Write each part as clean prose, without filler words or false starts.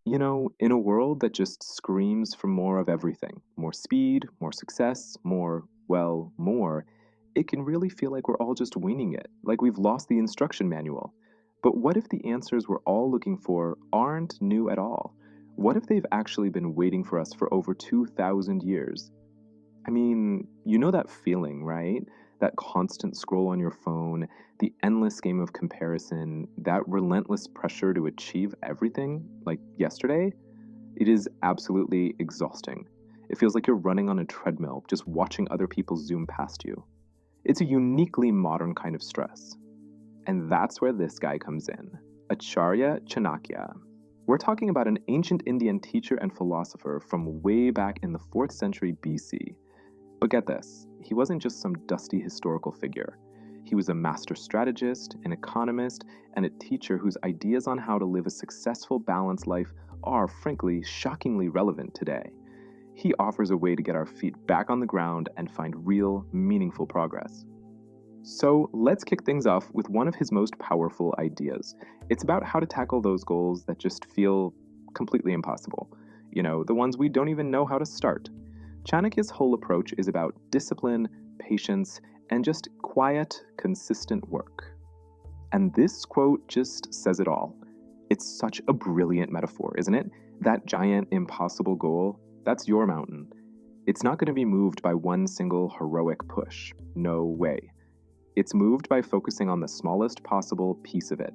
In a world that just screams for more of everything, more speed, more success, more, it can really feel like we're all just winging it, like we've lost the instruction manual. But what if the answers we're all looking for aren't new at all? What if they've actually been waiting for us for over 2,000 years? I mean, you know that feeling, right? That constant scroll on your phone, the endless game of comparison, that relentless pressure to achieve everything, like yesterday? It is absolutely exhausting. It feels like you're running on a treadmill, just watching other people zoom past you. It's a uniquely modern kind of stress. And that's where this guy comes in, Acharya Chanakya. We're talking about an ancient Indian teacher and philosopher from way back in the 4th century BC. But get this, he wasn't just some dusty historical figure. He was a master strategist, an economist, and a teacher whose ideas on how to live a successful, balanced life are, frankly, shockingly relevant today. He offers a way to get our feet back on the ground and find real, meaningful progress. So let's kick things off with one of his most powerful ideas. It's about how to tackle those goals that just feel completely impossible. The ones we don't even know how to start. Chanakya's whole approach is about discipline, patience, and just quiet, consistent work. And this quote just says it all. It's such a brilliant metaphor, isn't it? That giant, impossible goal, that's your mountain. It's not going to be moved by one single heroic push. No way. It's moved by focusing on the smallest possible piece of it,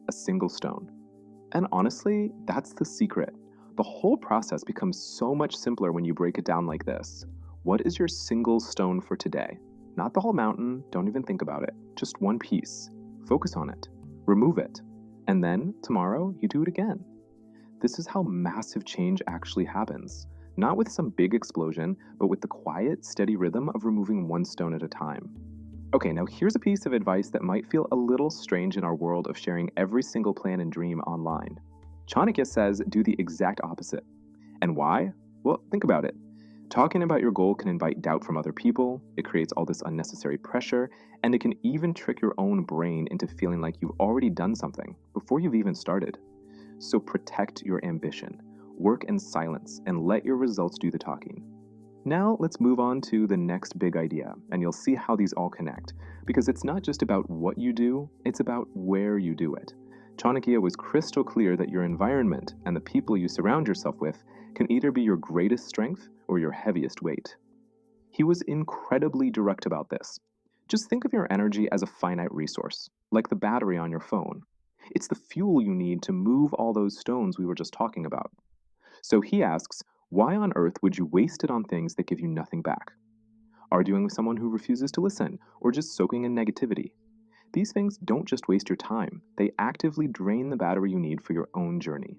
a single stone. And honestly, that's the secret. The whole process becomes so much simpler when you break it down like this. What is your single stone for today? Not the whole mountain, don't even think about it. Just one piece. Focus on it. Remove it. And then, tomorrow, you do it again. This is how massive change actually happens. Not with some big explosion, but with the quiet, steady rhythm of removing one stone at a time. Okay, now here's a piece of advice that might feel a little strange in our world of sharing every single plan and dream online. Chanakya says do the exact opposite. And why? Well, think about it. Talking about your goal can invite doubt from other people, it creates all this unnecessary pressure, and it can even trick your own brain into feeling like you've already done something before you've even started. So protect your ambition, work in silence, and let your results do the talking. Now let's move on to the next big idea, and you'll see how these all connect, because it's not just about what you do, it's about where you do it. Chanakya was crystal clear that your environment and the people you surround yourself with can either be your greatest strength or your heaviest weight. He was incredibly direct about this. Just think of your energy as a finite resource, like the battery on your phone. It's the fuel you need to move all those stones we were just talking about. So he asks, why on earth would you waste it on things that give you nothing back? Arguing with someone who refuses to listen, or just soaking in negativity? These things don't just waste your time, they actively drain the battery you need for your own journey.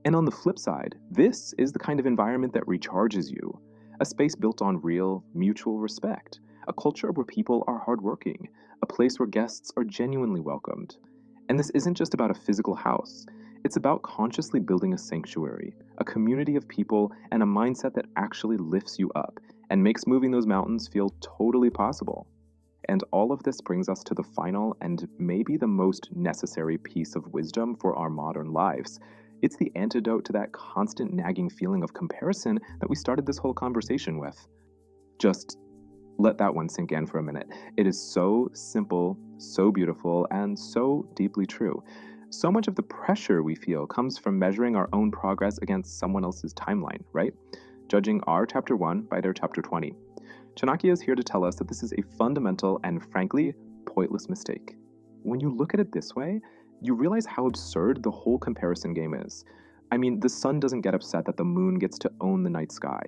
And on the flip side, this is the kind of environment that recharges you, a space built on real, mutual respect, a culture where people are hardworking, a place where guests are genuinely welcomed. And this isn't just about a physical house, it's about consciously building a sanctuary, a community of people, and a mindset that actually lifts you up and makes moving those mountains feel totally possible. And all of this brings us to the final and maybe the most necessary piece of wisdom for our modern lives. It's the antidote to that constant nagging feeling of comparison that we started this whole conversation with. Just let that one sink in for a minute. It is so simple, so beautiful, and so deeply true. So much of the pressure we feel comes from measuring our own progress against someone else's timeline, right? Judging our chapter 1 by their chapter 20. Chanakya is here to tell us that this is a fundamental and, frankly, pointless mistake. When you look at it this way, you realize how absurd the whole comparison game is. I mean, the sun doesn't get upset that the moon gets to own the night sky,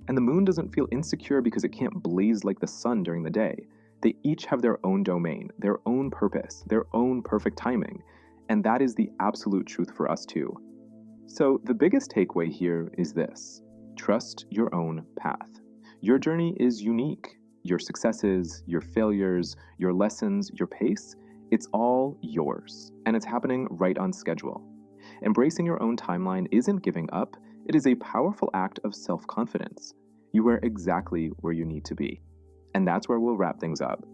and the moon doesn't feel insecure because it can't blaze like the sun during the day. They each have their own domain, their own purpose, their own perfect timing, and that is the absolute truth for us too. So the biggest takeaway here is this: trust your own path. Your journey is unique. Your successes, your failures, your lessons, your pace, it's all yours, and it's happening right on schedule. Embracing your own timeline isn't giving up, it is a powerful act of self-confidence. You are exactly where you need to be. And that's where we'll wrap things up.